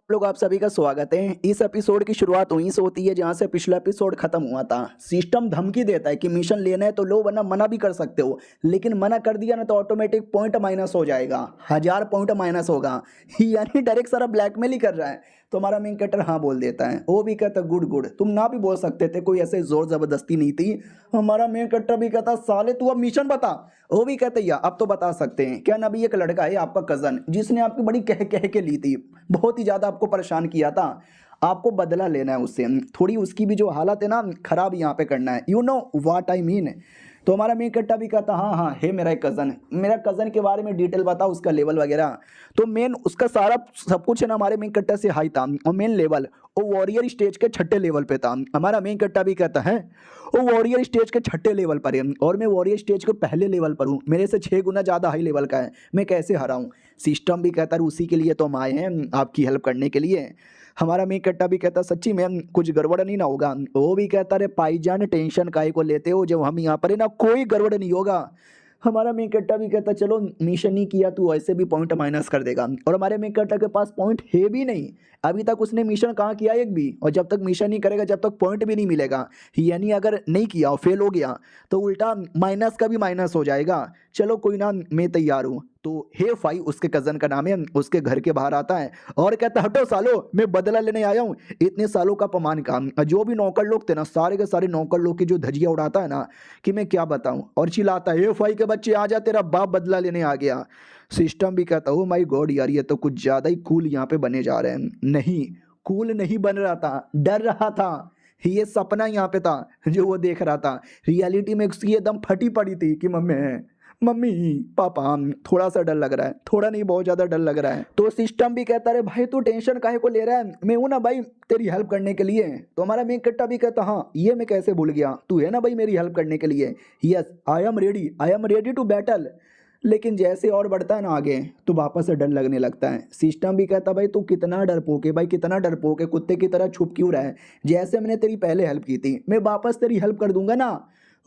लोग आप सभी का स्वागत है। इस एपिसोड की शुरुआत वहीं से होती है जहां से पिछला एपिसोड खत्म हुआ था। सिस्टम धमकी देता है कि मिशन लेना है तो लो, वरना मना भी कर सकते हो, लेकिन मना कर दिया ना तो ऑटोमेटिक पॉइंट माइनस हो जाएगा, 1000 पॉइंट माइनस होगा। यानी डायरेक्ट सारा ब्लैकमेल ही कर रहा है। तो हमारा मेन कैरेक्टर हाँ बोल देता है, वो भी कहता गुड गुड, तुम ना भी बोल सकते थे, कोई ऐसे जोर जबरदस्ती नहीं थी। हमारा मेन कैरेक्टर भी कहता साले तू अब मिशन बता। वो भी कहते या अब तो बता सकते हैं क्या ना। भी एक लड़का है आपका कजन जिसने आपकी बड़ी कह कह के ली थी, बहुत ही ज्यादा आपको परेशान किया था। आपको बदला लेना है उससे, थोड़ी उसकी भी जो हालत है ना खराब यहाँ पे करना है। You know what I mean. तो हमारा मेन कट्टा भी कहता हाँ हाँ है मेरा एक कज़न, मेरा कज़न के बारे में डिटेल बता, उसका लेवल वगैरह। तो मेन उसका सारा सब कुछ है ना हमारे मेन कट्टा से हाई था, और मेन लेवल वो वॉरियर स्टेज के 6ठे लेवल पे था। हमारा मेन कट्टा भी कहता है वो वॉरियर स्टेज के 6ठे लेवल पर है और मैं वॉरियर स्टेज के पहले लेवल पर हूँ, मेरे से 6 गुना ज़्यादा हाई लेवल का है, मैं कैसे हराऊँ। सिस्टम भी कहता है उसी के लिए तो हम आए हैं, आपकी हेल्प करने के लिए। हमारा मेन कट्टा भी कहता सच्ची में कुछ गड़बड़ नहीं ना होगा। वो भी कहता रे भाईजान टेंशन काहे को लेते हो, जब हम यहाँ पर है ना कोई गड़बड़ नहीं होगा। हमारा मेन कट्टा भी कहता चलो मिशन नहीं किया तू ऐसे भी पॉइंट माइनस कर देगा, और हमारे मेन कट्टा के पास पॉइंट है भी नहीं। अभी तक उसने मिशन कहाँ किया एक भी, और जब तक मिशन नहीं करेगा जब तक पॉइंट भी नहीं मिलेगा। यानी अगर नहीं किया और फेल हो गया तो उल्टा माइनस का भी माइनस हो जाएगा। चलो कोई ना, मैं तैयार हूँ। तो हे फाई उसके कजन का नाम है, उसके घर के बाहर आता है और कहता हटो सालो, मैं बदला लेने आया हूँ इतने सालों का अपमान का। जो भी नौकर लोग थे ना, सारे के सारे नौकर लोग की जो धजिया उड़ाता है ना कि मैं क्या बताऊं, और चिल्लाता है हे फाई के बच्चे आ जा, तेरा बाप बदला लेने आ गया। सिस्टम भी कहता ओ माय गॉड यार, ये तो कुछ ज्यादा ही कूल यहाँ पे बने जा रहे हैं। नहीं, कूल नहीं बन रहा था, डर रहा था। ये सपना यहाँ पे था जो वो देख रहा था, रियलिटी में उसकी एकदम फटी पड़ी थी कि मम्मी मम्मी पापा थोड़ा सा डर लग रहा है, थोड़ा नहीं बहुत ज्यादा डर लग रहा है। तो सिस्टम भी कहता है भाई तू टेंशन काहे को ले रहा है, मैं हूं ना भाई तेरी हेल्प करने के लिए। तो हमारा मेन कट्टा भी कहता हाँ ये मैं कैसे भूल गया, तू है ना भाई मेरी हेल्प करने के लिए। Yes I am ready to battle. लेकिन जैसे और बढ़ता है ना आगे तो वापस से डर लगने लगता है। सिस्टम भी कहता भाई तू कितना डरपोक है भाई, कितना डरपोक है, कुत्ते की तरह छुप क्यों रहा है, जैसे मैंने तेरी पहले हेल्प की थी मैं वापस तेरी हेल्प कर दूंगा ना।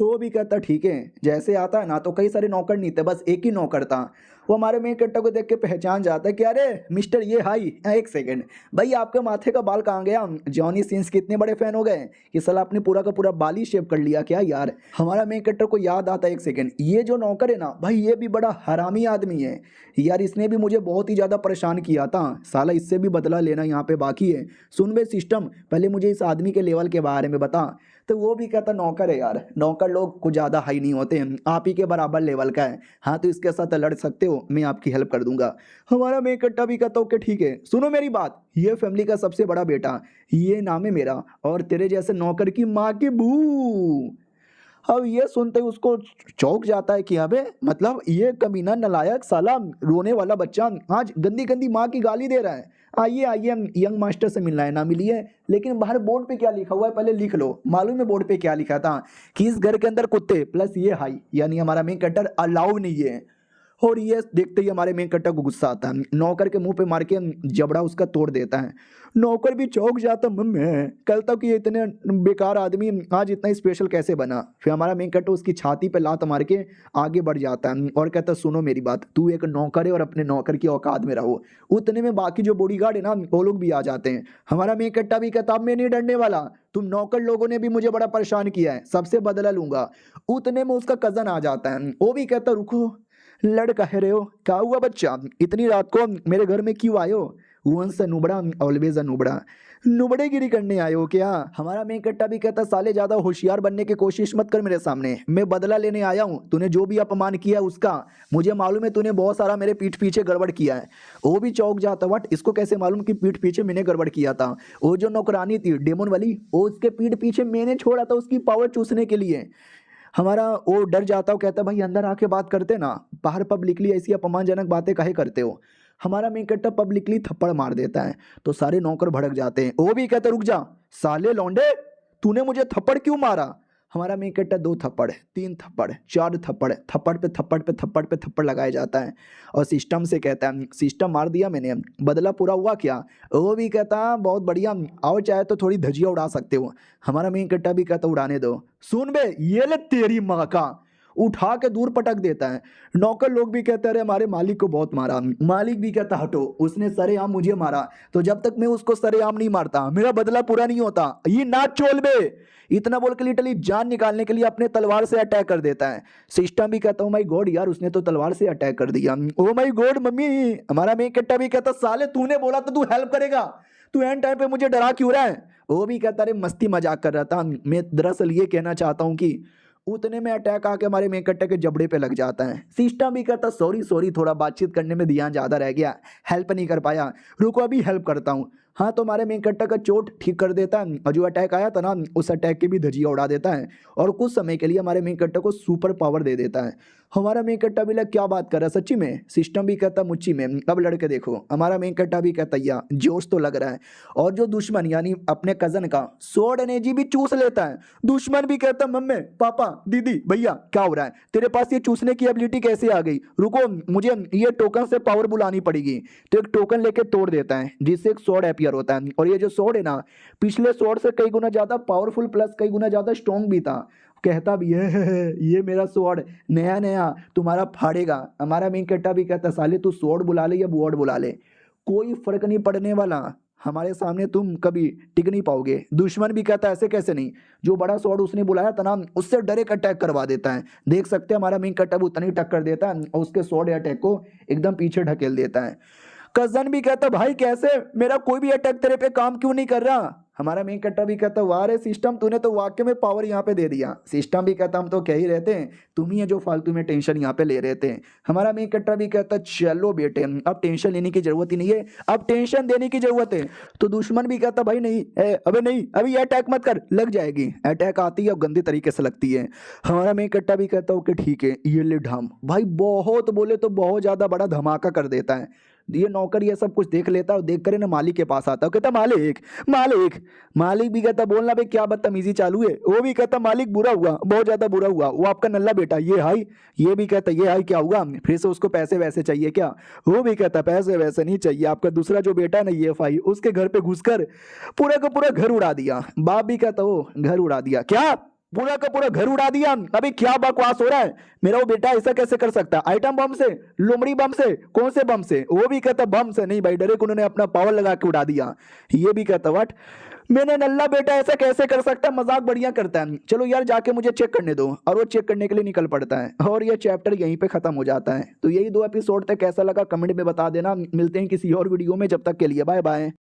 वो भी कहता ठीक है, जैसे आता है ना तो कई सारे नौकर नहीं थे, बस एक ही नौकर था। वो हमारे मेन कट्टा को देख के पहचान जाता है कि अरे मिस्टर ये हाई, एक सेकंड भाई आपके माथे का बाल कहाँ गया, जॉनी सिंस के इतने बड़े फैन हो गए कि साला आपने पूरा का पूरा बाल ही शेव कर लिया क्या यार। हमारा मेन कट्टर को याद आता है एक सेकंड, ये जो नौकर है ना भाई ये भी बड़ा हरामी आदमी है यार, इसने भी मुझे बहुत ही ज़्यादा परेशान किया था, साला इससे भी बदला लेना यहाँ पे बाकी है। सुन बे सिस्टम, पहले मुझे इस आदमी के लेवल के बारे में बता। तो वो भी कहता नौकर है यार, नौकर लोग कुछ ज़्यादा हाई नहीं होते हैं, आप ही के बराबर लेवल का है, हाँ तो इसके साथ लड़ सकते हो, मैं आपकी हेल्प कर दूंगा। हमारा मैं इकट्ठा भी कहता हूँ कि ठीक है सुनो मेरी बात, ये फैमिली का सबसे बड़ा बेटा, ये नाम है मेरा, और तेरे जैसे नौकर की माँ की बू। अब ये सुनते ही उसको चौंक जाता है कि अबे मतलब ये कमीना नलायक साला रोने वाला बच्चा आज गंदी गंदी माँ की गाली दे रहा है। आइए आइए हम यंग मास्टर से मिलना है, ना मिलिए, लेकिन बाहर बोर्ड पे क्या लिखा हुआ है पहले लिख लो। मालूम है बोर्ड पे क्या लिखा था कि इस घर के अंदर कुत्ते प्लस ये हाई यानी हमारा मेन कटर अलाउ नहीं है। और ये देखते ही हमारे मेन कट्टा को गुस्सा आता है, नौकर के मुंह पे मार के जबड़ा उसका तोड़ देता है। नौकर भी चौंक जाता, मम्मी कल तक ये इतने बेकार आदमी आज इतना स्पेशल कैसे बना। फिर हमारा मेन कट्टा उसकी छाती पे लात मार के आगे बढ़ जाता है और कहता सुनो मेरी बात, तू एक नौकर है और अपने नौकर की औकात में रहो। उतने में बाकी जो बॉडीगार्ड है ना वो लोग भी आ जाते हैं। हमारा मेन कट्टा भी कहता अब मैं नहीं डरने वाला, तुम नौकर लोगों ने भी मुझे बड़ा परेशान किया है, सबसे बदला लूंगा। उतने में उसका कजन आ जाता है, वो भी कहता रुको लड़ कह रहे हो, क्या हुआ बच्चा इतनी रात को मेरे घर में क्यों आयो। वंस नुबड़ा ऑलवेज अ नुबड़ा, नुबड़ेगिरी करने आए हो क्या। हमारा मेन कट्टा भी कहता साले ज्यादा होशियार बनने की कोशिश मत कर मेरे सामने, मैं बदला लेने आया हूँ, तूने जो भी अपमान किया उसका मुझे मालूम है, तूने बहुत सारा मेरे पीठ पीछे गड़बड़ किया है। वो भी चौंक जाता, वट इसको कैसे मालूम कि पीठ पीछे मैंने गड़बड़ किया था। वो जो नौकरानी थी डेमोन वाली, वो उसके पीठ पीछे मैंने छोड़ा था उसकी पावर चूसने के लिए। हमारा वो डर जाता हो, कहता भाई अंदर आके बात करते ना, बाहर पब्लिकली ऐसी अपमानजनक बातें काहे करते हो। हमारा मेन कट्टा पब्लिकली थप्पड़ मार देता है तो सारे नौकर भड़क जाते हैं। वो भी कहते रुक जा साले लौंडे, तूने मुझे थप्पड़ क्यों मारा। हमारा मेन कट्टा 2 थप्पड़ 3 थप्पड़ 4 थप्पड़, थप्पड़ पे थप्पड़ पे थप्पड़ पे थप्पड़ लगाया जाता है। और सिस्टम से कहता है सिस्टम मार दिया मैंने, बदला पूरा हुआ क्या। वो भी कहता बहुत बढ़िया, आओ चाहे तो थोड़ी धजिया उड़ा सकते हो। हमारा मेन कट्टा भी कहता उड़ाने दो। सुन बे ये ले तेरी माँ का, उठा के दूर पटक देता है। नौकर लोग भी कहते हैं अरे हमारे मालिक को बहुत मारा। मालिक भी कहता हटो, उसने सरेआम मुझे मारा, तो जब तक मैं उसको सरेआम नहीं मारता मेरा बदला पूरा नहीं होता, ये नाच चोल बे। इतना बोल के लिटरली जान निकालने के लिए अपने तलवार से अटैक कर देता है। सिस्टम भी कहता हूँ माई गॉड यार उसने तो तलवार से अटैक कर दिया। ओ माई गॉड मम्मी। हमारा मेन कट्टा भी कहता साले तूने बोला तो तू हेल्प करेगा, तू एंड टाइम पे मुझे डरा क्यों रहा है। वो भी कहता अरे मस्ती मजाक कर रहा था, मैं दरअसल ये कहना चाहता हूँ कि उतने में अटैक आके हमारे मेन कट्टे के जबड़े पे लग जाता है। सिस्टम भी कहता सॉरी सॉरी थोड़ा बातचीत करने में ध्यान ज़्यादा रह गया, हेल्प नहीं कर पाया, रुको अभी हेल्प करता हूँ। हाँ तो हमारे मेन कट्टा का चोट ठीक कर देता है और जो अटैक आया था ना उस अटैक के भी धजिया उड़ा देता है और कुछ समय के लिए हमारे मेन कट्टा को सुपर पावर दे देता है। हमारा मेन कट्टा भी लग क्या बात कर रहा है सच्ची में। सिस्टम भी कहता मुच्ची में, अब लड़के देखो। हमारा मेन कट्टा भी कहता या जोश तो लग रहा है। और जो दुश्मन यानी अपने कजन का स्वॉर्ड एनर्जी भी चूस लेता है। दुश्मन भी कहता मम्मी पापा दीदी भैया क्या हो रहा है, तेरे पास ये चूसने की एबिलिटी कैसे आ गई, रुको मुझे ये टोकन से पावर बुलानी पड़ेगी। तो एक टोकन लेके तोड़ देता है जिससे एक स्वॉर्ड अपीयर होता है और ये जो स्वॉर्ड है ना पिछले स्वॉर्ड से कई गुना ज्यादा पावरफुल प्लस कई गुना ज्यादा स्ट्रॉन्ग भी था। कहता भी है ये मेरा स्वॉर्ड नया नया तुम्हारा फाड़ेगा। हमारा मेन कट्टा भी कहता साले तू स्वॉर्ड बुला ले या वॉर्ड बुला ले, कोई फर्क नहीं पड़ने वाला, हमारे सामने तुम कभी टिक नहीं पाओगे। दुश्मन भी कहता ऐसे कैसे नहीं, जो बड़ा स्वॉर्ड उसने बुलाया था ना उससे डायरेक्ट अटैक करवा देता है। देख सकते हैं हमारा मेन कट्टा भी उतनी टक्कर देता है और उसके स्वॉर्ड अटैक को एकदम पीछे ढकेल देता है। कजन भी कहता भाई कैसे, मेरा कोई भी अटैक तेरे पे काम क्यों नहीं कर रहा। हमारा मेन कट्टा भी कहता वाह रे सिस्टम तूने तो वाकई में पावर यहाँ पे दे दिया। सिस्टम भी कहता हम तो कह ही रहते हैं तुम ही है जो फालतू में टेंशन यहाँ पे ले रहे थे। हमारा मेन कट्टा भी कहता चलो बेटे अब टेंशन लेने की जरूरत ही नहीं है, अब टेंशन देने की जरूरत है। तो दुश्मन भी कहता भाई नहीं अबे नहीं अभी ये अटैक मत कर, लग जाएगी। अटैक आती है और गंदे तरीके से लगती है। हमारा मेन कट्टा भी कहता ओके ठीक है ये ले ढाम। भाई बहुत बोले तो बहुत ज्यादा बड़ा धमाका कर देता है। ये नौकर ये सब कुछ देख लेता है और देख कर ना मालिक के पास आता है, कहता मालिक मालिक। मालिक भी कहता बोलना भाई क्या बदतमीजी चालू है। वो भी कहता मालिक बुरा हुआ बहुत ज्यादा बुरा हुआ, वो आपका नल्ला बेटा ये हाई। ये भी कहता ये हाई क्या हुआ, फिर से उसको पैसे वैसे चाहिए क्या। वो भी कहता पैसे वैसे नहीं चाहिए, आपका दूसरा जो बेटा है ना ये फाई उसके घर पे घुसकर पूरा का पूरा घर उड़ा दिया। बाप भी कहता वो घर उड़ा दिया क्या, पूरा का पूरा घर उड़ा दिया। अभी क्या बकवास हो रहा है, मेरा वो बेटा ऐसा कैसे कर सकता है, आइटम बम से, लोमड़ी बम से, कौन से बम से। वो भी कहता बम से नहीं भाई डायरेक्ट उन्होंने अपना पावर लगा के उड़ा दिया। ये भी कहता व्हाट, मैंने नल्ला बेटा ऐसा कैसे कर सकता है, मजाक बढ़िया करता है, चलो यार जाके मुझे चेक करने दो। और वो चेक करने के लिए निकल पड़ता है और ये चैप्टर यहीं पे खत्म हो जाता है। तो यही 2 एपिसोड तक कैसा लगा कमेंट में बता देना। मिलते हैं किसी और वीडियो में, जब तक के लिए बाय बाय।